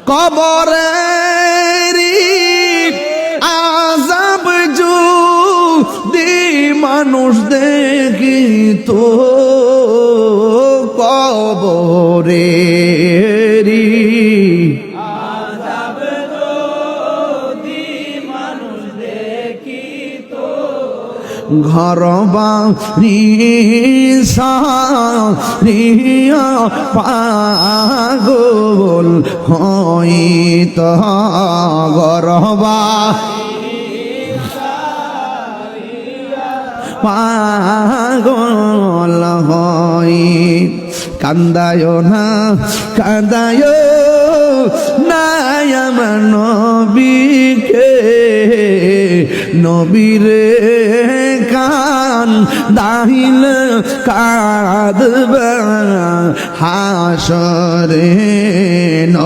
কবরেরি আযাব যদি মানুষ দেখিত কবরেরি আযাব যদি মানুষ দেখিত ঘর বাড়ি সারিয়া পাগল হইত ঘর পাগল হই কান্দায় না কান্দায় না আমার নবীকে নবীরে কান দাহিল কাঁদবে হাসরে ন